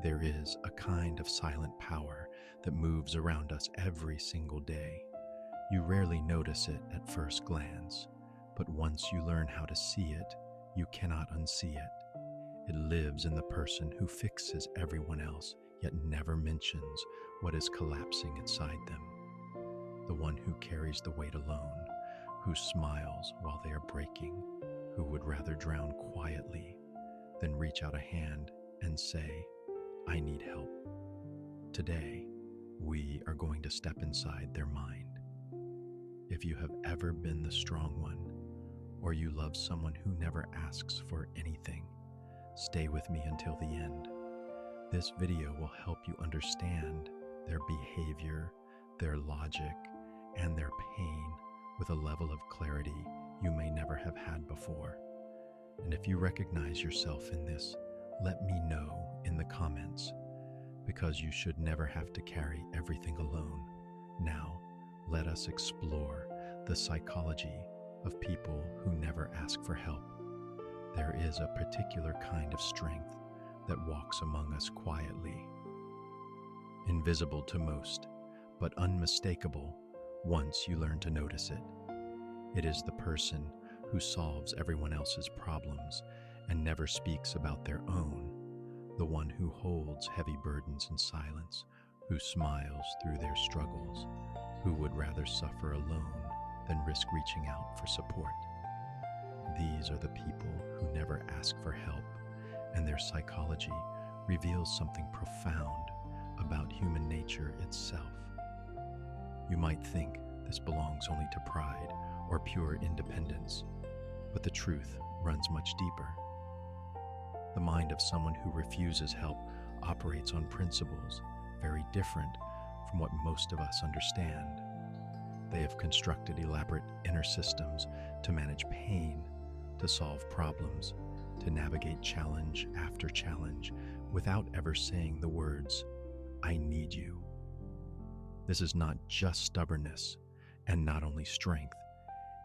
there is a kind of silent power that moves around us every single day. You rarely notice it at first glance, but once you learn how to see it, you cannot unsee it. It lives in the person who fixes everyone else, yet never mentions what is collapsing inside them. The one who carries the weight alone, who smiles while they are breaking, who would rather drown quietly than reach out a hand and say, "I need help." Today, we are going to step inside their mind. If you have ever been the strong one, or you love someone who never asks for anything, stay with me until the end. This video will help you understand their behavior, their logic, and their pain with a level of clarity you may never have had before. And if you recognize yourself in this, let me know in the comments, because you should never have to carry everything alone. Now, let us explore the psychology of people who never ask for help. There is a particular kind of strength that walks among us quietly, invisible to most, but unmistakable once you learn to notice it. It is the person who solves everyone else's problems and never speaks about their own, the one who holds heavy burdens in silence, who smiles through their struggles, who would rather suffer alone than risk reaching out for support. These are the people who never ask for help, and their psychology reveals something profound about human nature itself. You might think this belongs only to pride or pure independence, but the truth runs much deeper. The mind of someone who refuses help operates on principles very different from what most of us understand. They have constructed elaborate inner systems to manage pain, to solve problems, to navigate challenge after challenge without ever saying the words, "I need you." This is not just stubbornness and not only strength.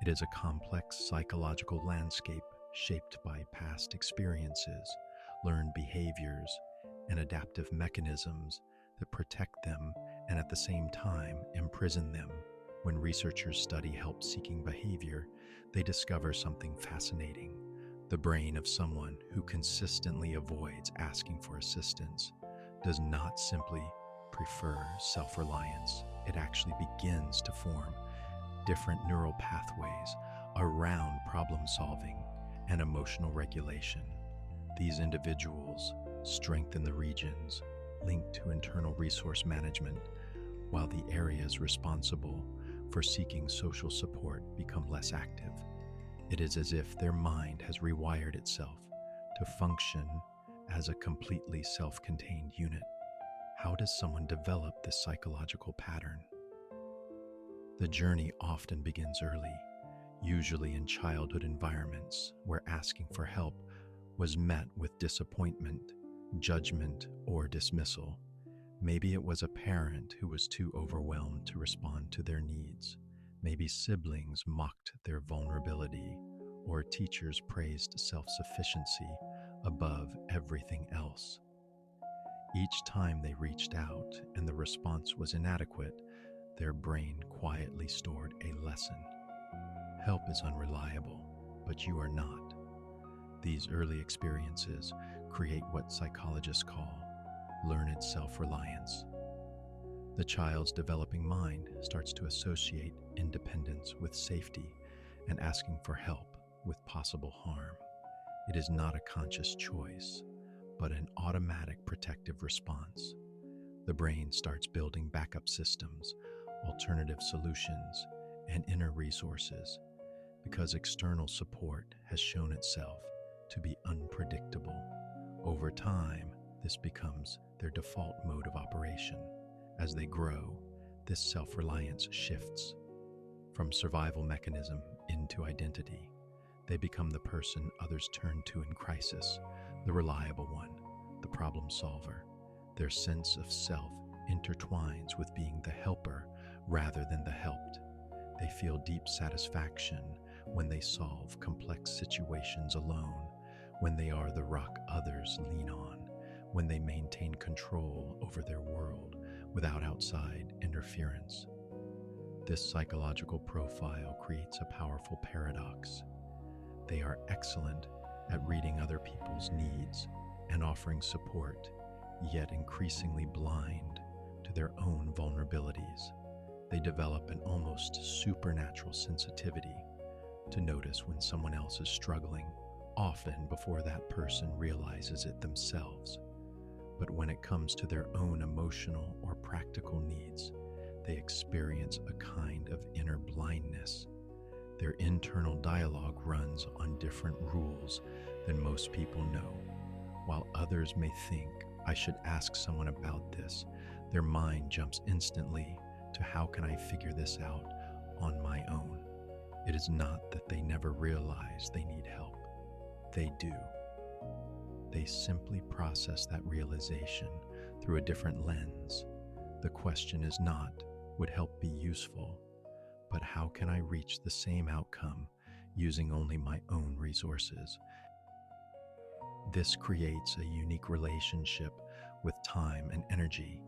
It is a complex psychological landscape shaped by past experiences, learned behaviors, and adaptive mechanisms that protect them and at the same time imprison them. When researchers study help-seeking behavior, they discover something fascinating. The brain of someone who consistently avoids asking for assistance does not simply prefer self-reliance. It actually begins to form different neural pathways around problem-solving and emotional regulation. These individuals strengthen the regions linked to internal resource management, while the areas responsible for seeking social support become less active. It is as if their mind has rewired itself to function as a completely self-contained unit. How does someone develop this psychological pattern? The journey often begins early, usually in childhood environments where asking for help was met with disappointment, judgment, or dismissal. Maybe it was a parent who was too overwhelmed to respond to their needs. Maybe siblings mocked their vulnerability, or teachers praised self-sufficiency above everything else. Each time they reached out and the response was inadequate, their brain quietly stored a lesson. Help is unreliable, but you are not. These early experiences create what psychologists call learned self-reliance. The child's developing mind starts to associate independence with safety and asking for help with possible harm. It is not a conscious choice, but an automatic protective response. The brain starts building backup systems, alternative solutions, and inner resources because external support has shown itself to be unpredictable. Over time, this becomes their default mode of operation. As they grow, this self-reliance shifts from survival mechanism into identity. They become the person others turn to in crisis, the reliable one, the problem solver. Their sense of self intertwines with being the helper rather than the helped. They feel deep satisfaction when they solve complex situations alone, when they are the rock others lean on, when they maintain control over their world without outside interference. This psychological profile creates a powerful paradox. They are excellent at reading other people's needs and offering support, yet increasingly blind to their own vulnerabilities. They develop an almost supernatural sensitivity to notice when someone else is struggling, often before that person realizes it themselves. But when it comes to their own emotional or practical needs, they experience a kind of inner blindness. Their internal dialogue runs on different rules than most people know. While others may think, "I should ask someone about this," their mind jumps instantly to, "How can I figure this out on my own?" It is not that they never realize they need help. They do. They simply process that realization through a different lens. The question is not, "Would help be useful?" but "How can I reach the same outcome using only my own resources?" This creates a unique relationship with time and energy.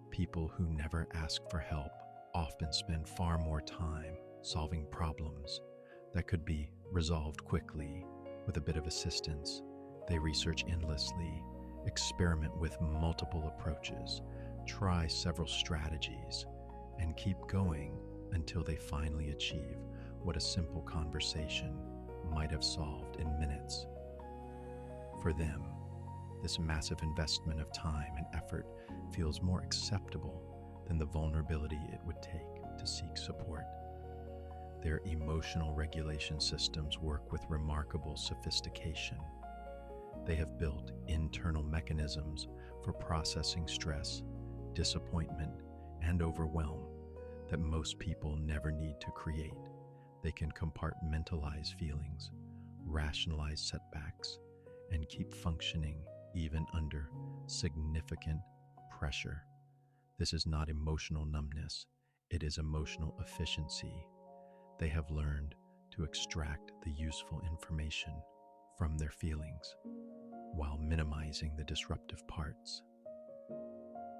People who never ask for help often spend far more time solving problems that could be resolved quickly with a bit of assistance. They research endlessly, experiment with multiple approaches, try several strategies, and keep going until they finally achieve what a simple conversation might have solved in minutes. For them, this massive investment of time and effort feels more acceptable than the vulnerability it would take to seek support. Their emotional regulation systems work with remarkable sophistication. They have built internal mechanisms for processing stress, disappointment, and overwhelm that most people never need to create. They can compartmentalize feelings, rationalize setbacks, and keep functioning even under significant pressure. This is not emotional numbness, it is emotional efficiency. They have learned to extract the useful information from their feelings while minimizing the disruptive parts.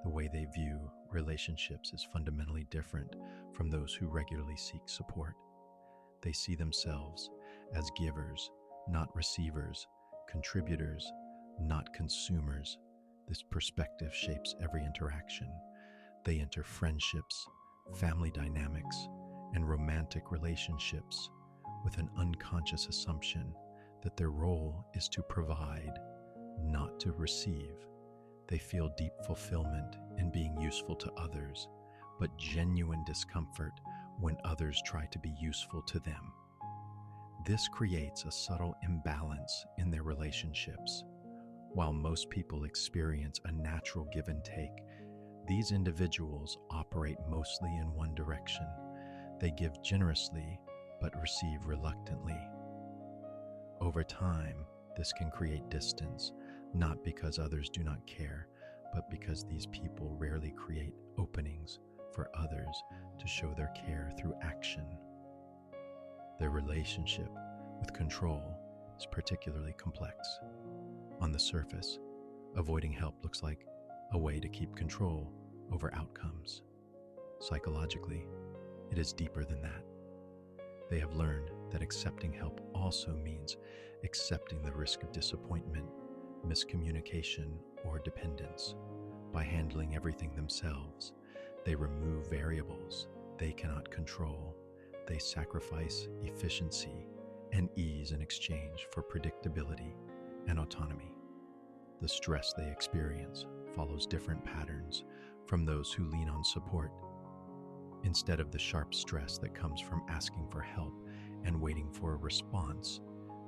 The way they view relationships is fundamentally different from those who regularly seek support. They see themselves as givers, not receivers, contributors, not consumers. This perspective shapes every interaction. They enter friendships, family dynamics, and romantic relationships with an unconscious assumption that their role is to provide, not to receive. They feel deep fulfillment in being useful to others, but genuine discomfort when others try to be useful to them. This creates a subtle imbalance in their relationships. While most people experience a natural give and take, these individuals operate mostly in one direction. They give generously, but receive reluctantly. Over time, this can create distance, not because others do not care, but because these people rarely create openings for others to show their care through action. Their relationship with control is particularly complex. On the surface, avoiding help looks like a way to keep control over outcomes. Psychologically, it is deeper than that. They have learned that accepting help also means accepting the risk of disappointment, miscommunication, or dependence. By handling everything themselves, they remove variables they cannot control. They sacrifice efficiency and ease in exchange for predictability and autonomy. The stress they experience follows different patterns from those who lean on support. Instead of the sharp stress that comes from asking for help and waiting for a response,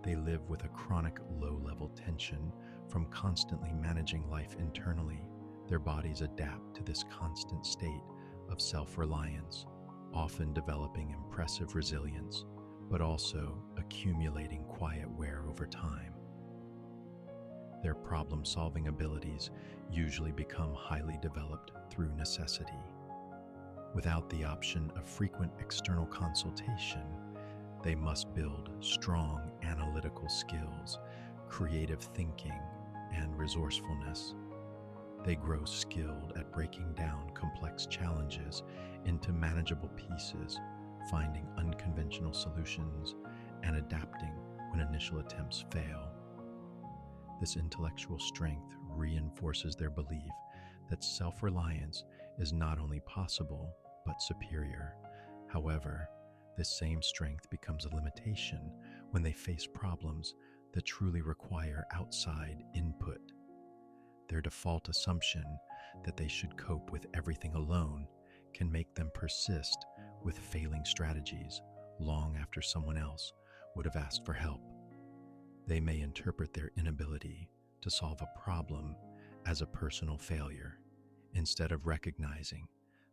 they live with a chronic low-level tension from constantly managing life internally. Their bodies adapt to this constant state of self-reliance, often developing impressive resilience, but also accumulating quiet wear over time. Their problem-solving abilities usually become highly developed through necessity. Without the option of frequent external consultation, they must build strong analytical skills, creative thinking, and resourcefulness. They grow skilled at breaking down complex challenges into manageable pieces, finding unconventional solutions, and adapting when initial attempts fail. This intellectual strength reinforces their belief that self reliance is not only possible, but superior. However, this same strength becomes a limitation when they face problems that truly require outside input. Their default assumption that they should cope with everything alone can make them persist with failing strategies long after someone else would have asked for help. They may interpret their inability to solve a problem as a personal failure instead of recognizing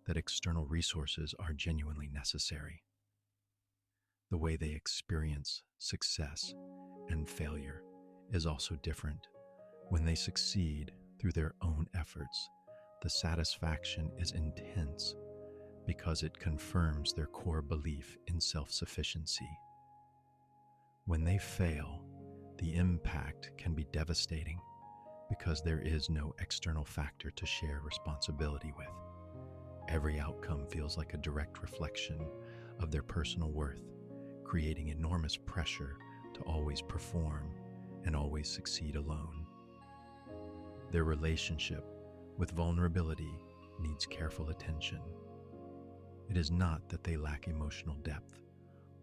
that external resources are genuinely necessary. The way they experience success and failure is also different. When they succeed through their own efforts, the satisfaction is intense because it confirms their core belief in self-sufficiency. When they fail, the impact can be devastating because there is no external factor to share responsibility with. Every outcome feels like a direct reflection of their personal worth, creating enormous pressure to always perform and always succeed alone. Their relationship with vulnerability needs careful attention. It is not that they lack emotional depth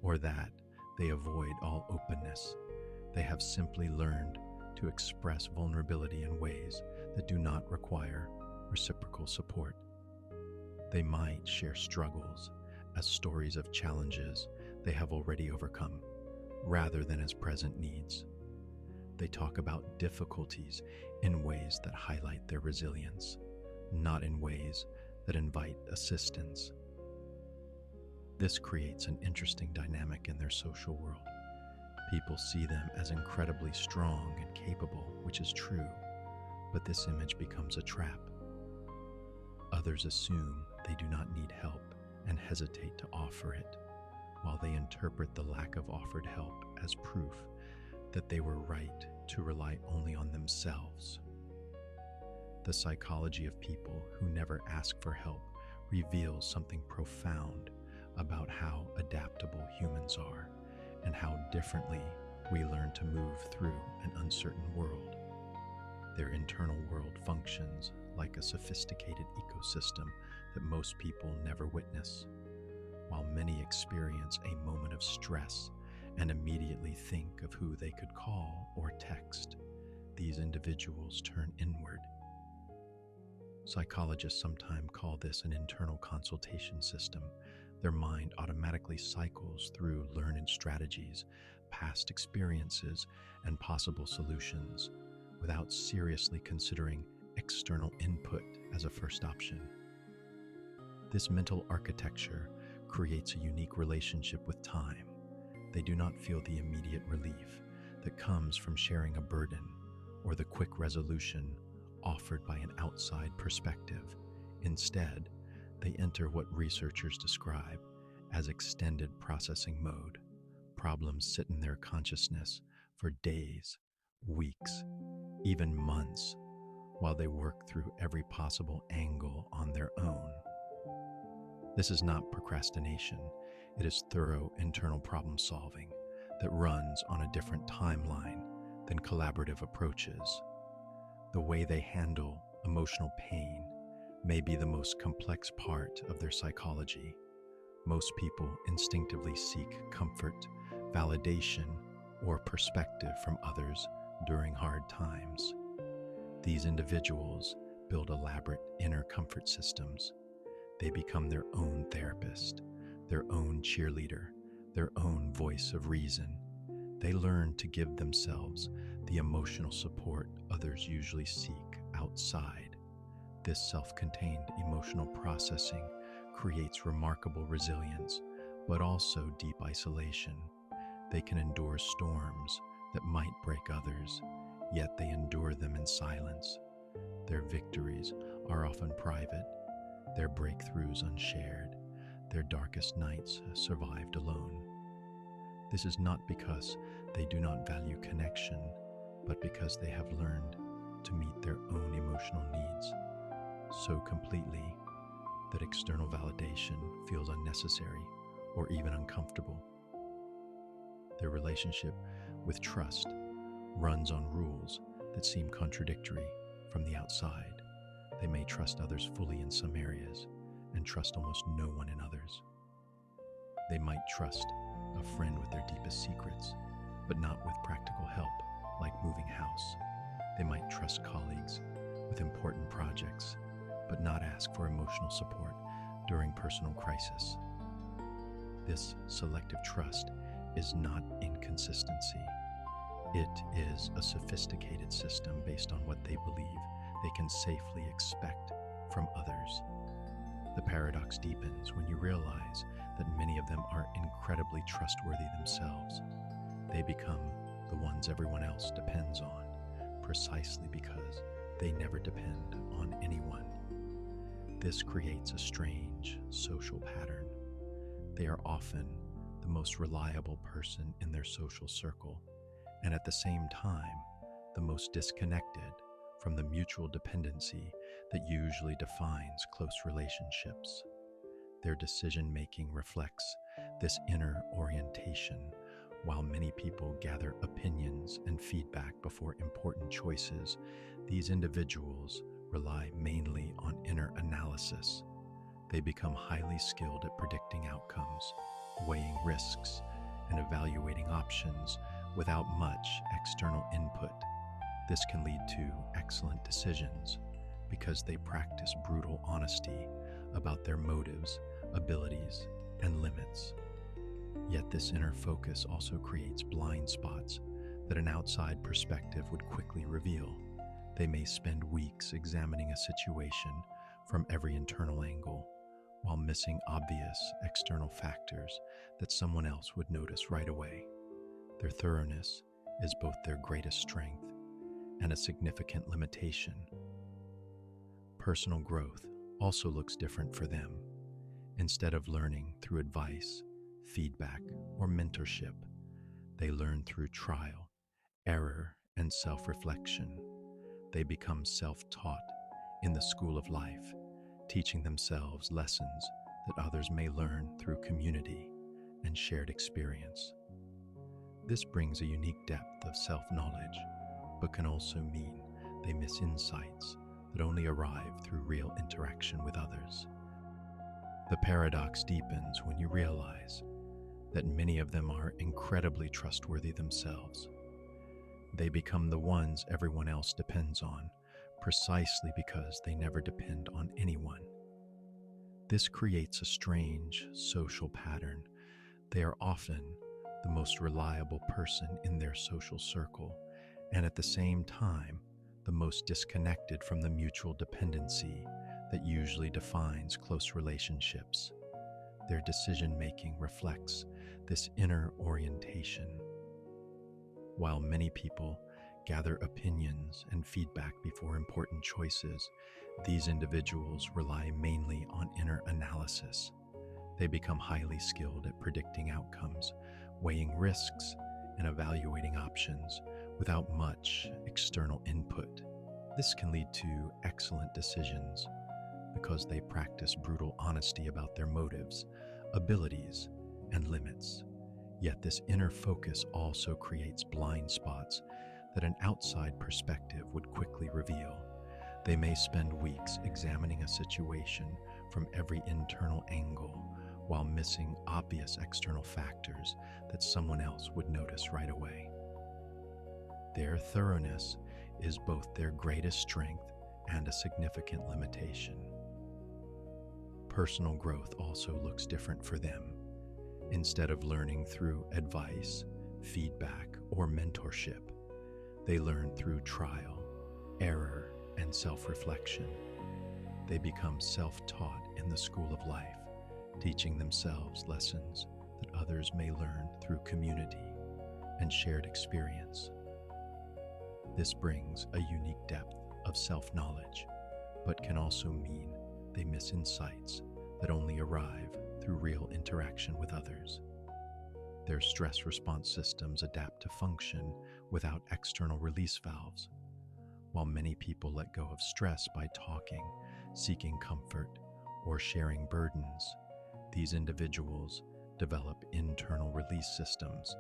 or that they avoid all openness. They have simply learned to express vulnerability in ways that do not require reciprocal support. They might share struggles as stories of challenges they have already overcome, rather than as present needs. They talk about difficulties in ways that highlight their resilience, not in ways that invite assistance. This creates an interesting dynamic in their social world. People see them as incredibly strong and capable, which is true, but this image becomes a trap. Others assume they do not need help and hesitate to offer it, while they interpret the lack of offered help as proof that they were right to rely only on themselves. The psychology of people who never ask for help reveals something profound about how adaptable humans are and how differently we learn to move through an uncertain world. Their internal world functions like a sophisticated ecosystem that most people never witness. While many experience a moment of stress and immediately think of who they could call or text, these individuals turn inward. Psychologists sometimes call this an internal consultation system. Their mind automatically cycles through learned strategies, past experiences, and possible solutions without seriously considering external input as a first option. This mental architecture creates a unique relationship with time. They do not feel the immediate relief that comes from sharing a burden or the quick resolution offered by an outside perspective. Instead, they enter what researchers describe as extended processing mode. Problems sit in their consciousness for days, weeks, even months, while they work through every possible angle on their own. This is not procrastination, it is thorough internal problem solving that runs on a different timeline than collaborative approaches. The way they handle emotional pain may be the most complex part of their psychology. Most people instinctively seek comfort, validation, or perspective from others during hard times. These individuals build elaborate inner comfort systems. They become their own therapist, their own cheerleader, their own voice of reason. They learn to give themselves the emotional support others usually seek outside. This self-contained emotional processing creates remarkable resilience, but also deep isolation. They can endure storms that might break others, yet they endure them in silence. Their victories are often private, their breakthroughs unshared, their darkest nights survived alone. This is not because they do not value connection, but because they have learned to meet their own emotional needs so completely that external validation feels unnecessary or even uncomfortable. Their relationship with trust runs on rules that seem contradictory from the outside. They may trust others fully in some areas and trust almost no one in others. They might trust a friend with their deepest secrets, but not with practical help, like moving house. They might trust colleagues with important projects, but not ask for emotional support during personal crisis. This selective trust is not inconsistency. It is a sophisticated system based on what they believe they can safely expect from others. The paradox deepens when you realize that many of them are incredibly trustworthy themselves. They become the ones everyone else depends on, precisely because they never depend on anyone. This creates a strange social pattern. They are often the most reliable person in their social circle, and at the same time, the most disconnected from the mutual dependency that usually defines close relationships. Their decision-making reflects this inner orientation. While many people gather opinions and feedback before important choices, these individuals rely mainly on inner analysis. They become highly skilled at predicting outcomes, weighing risks, and evaluating options without much external input. This can lead to excellent decisions because they practice brutal honesty about their motives, abilities, and limits. Yet this inner focus also creates blind spots that an outside perspective would quickly reveal. They may spend weeks examining a situation from every internal angle, while missing obvious external factors that someone else would notice right away. Their thoroughness is both their greatest strength and a significant limitation. Personal growth also looks different for them. Instead of learning through advice, feedback, or mentorship, they learn through trial, error, and self-reflection. They become self-taught in the school of life, teaching themselves lessons that others may learn through community and shared experience. This brings a unique depth of self-knowledge, but can also mean they miss insights that only arrive through real interaction with others. The paradox deepens when you realize that many of them are incredibly trustworthy themselves. They become the ones everyone else depends on, precisely because they never depend on anyone. This creates a strange social pattern. They are often the most reliable person in their social circle, and at the same time, the most disconnected from the mutual dependency that usually defines close relationships. Their decision-making reflects this inner orientation. While many people gather opinions and feedback before important choices, these individuals rely mainly on inner analysis. They become highly skilled at predicting outcomes, weighing risks, and evaluating options without much external input. This can lead to excellent decisions because they practice brutal honesty about their motives, abilities, and limits. Yet this inner focus also creates blind spots that an outside perspective would quickly reveal. They may spend weeks examining a situation from every internal angle while missing obvious external factors that someone else would notice right away. Their thoroughness is both their greatest strength and a significant limitation. Personal growth also looks different for them. Instead of learning through advice, feedback, or mentorship, they learn through trial, error, and self-reflection. They become self-taught in the school of life, teaching themselves lessons that others may learn through community and shared experience. This brings a unique depth of self-knowledge, but can also mean they miss insights that only arrive through real interaction with others. Their stress response systems adapt to function without external release valves, While many people let go of stress by talking, seeking comfort, or sharing burdens, these individuals develop internal release systems.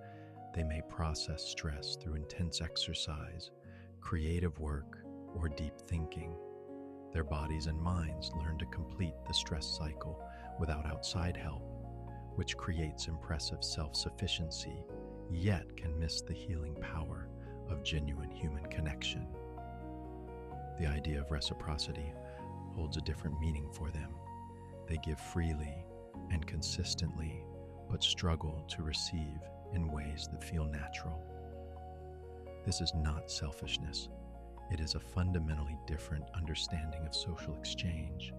They may process stress through intense exercise, creative work, or deep thinking. Their bodies and minds learn to complete the stress cycle without outside help, which creates impressive self-sufficiency, yet can miss the healing power of genuine human connection. The idea of reciprocity holds a different meaning for them. They give freely and consistently, but struggle to receive in ways that feel natural. This is not selfishness. It is a fundamentally different understanding of social exchange.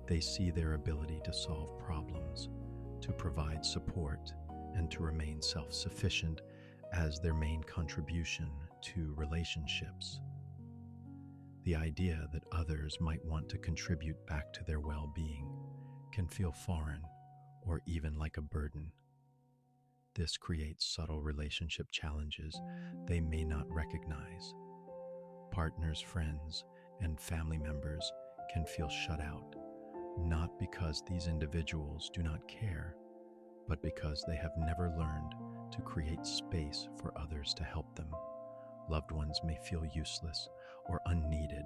They see their ability to solve problems, to provide support, and to remain self-sufficient as their main contribution to relationships. The idea that others might want to contribute back to their well-being can feel foreign or even like a burden. This creates subtle relationship challenges they may not recognize. Partners, friends, and family members can feel shut out, not because these individuals do not care, but because they have never learned to create space for others to help them. Loved ones may feel useless or unneeded,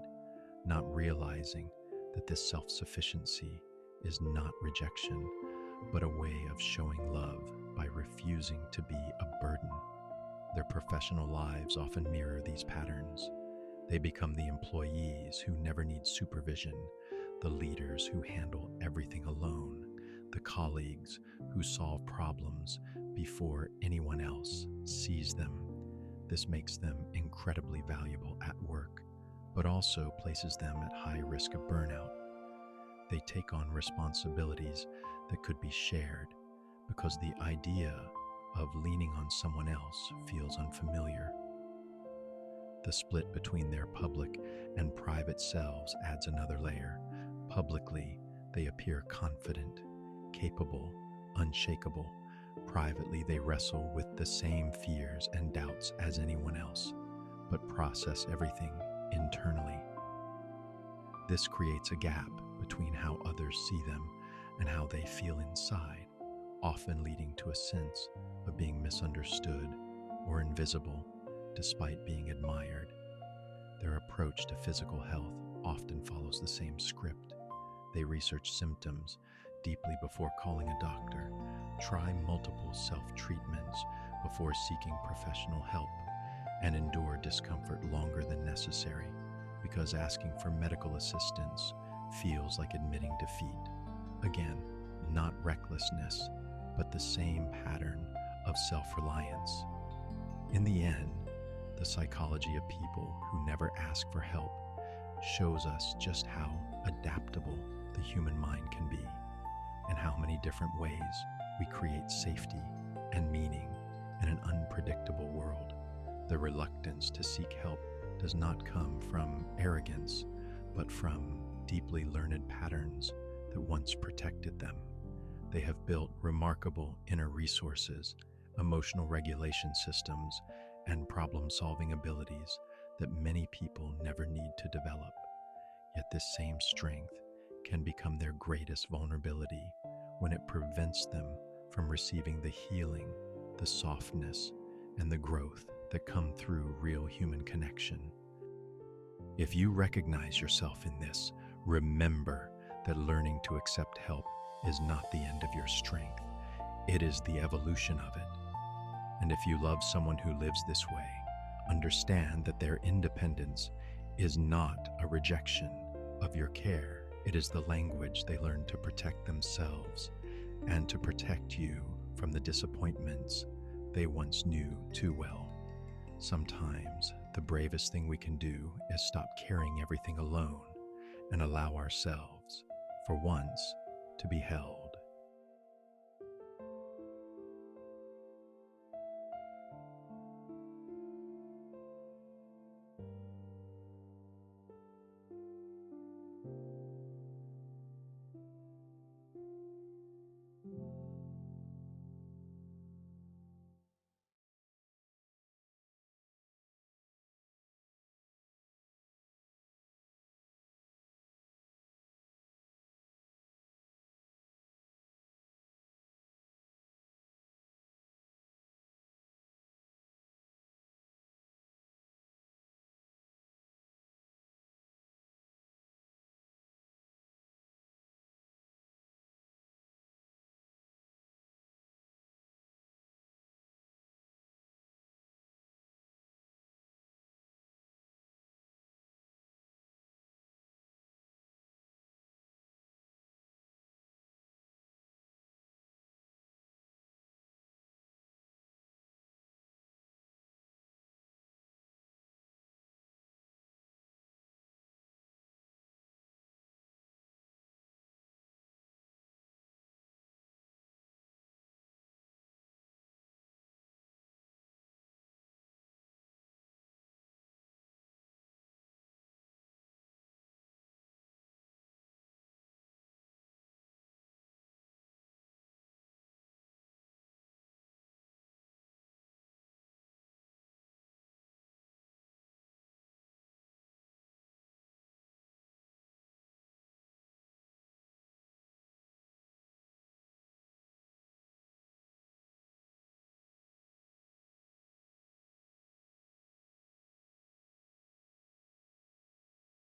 not realizing that this self-sufficiency is not rejection, but a way of showing love by refusing to be a burden. Their professional lives often mirror these patterns. They become the employees who never need supervision, the leaders who handle everything alone, the colleagues who solve problems before anyone else sees them. This makes them incredibly valuable at work, but also places them at high risk of burnout. They take on responsibilities that could be shared because the idea of leaning on someone else feels unfamiliar. The split between their public and private selves adds another layer. Publicly, they appear confident, capable, unshakable. Privately, they wrestle with the same fears and doubts as anyone else, but process everything internally. This creates a gap between how others see them and how they feel inside, often leading to a sense of being misunderstood or invisible despite being admired. Their approach to physical health often follows the same script. They research symptoms deeply before calling a doctor, try multiple self-treatments before seeking professional help, and endure discomfort longer than necessary because asking for medical assistance feels like admitting defeat. Again, not recklessness, but the same pattern of self-reliance. In the end, the psychology of people who never ask for help shows us just how adaptable the human mind can be and how many different ways we create safety and meaning in an unpredictable world. The reluctance to seek help does not come from arrogance, but from deeply learned patterns that once protected them. They have built remarkable inner resources, emotional regulation systems, and problem-solving abilities that many people never need to develop. Yet this same strength can become their greatest vulnerability when it prevents them from receiving the healing, the softness, and the growth that come through real human connection. If you recognize yourself in this, remember that learning to accept help is not the end of your strength. It is the evolution of it. And if you love someone who lives this way, understand that their independence is not a rejection of your care. It is the language they learn to protect themselves and to protect you from the disappointments they once knew too well. Sometimes the bravest thing we can do is stop carrying everything alone and allow ourselves, for once, to be held.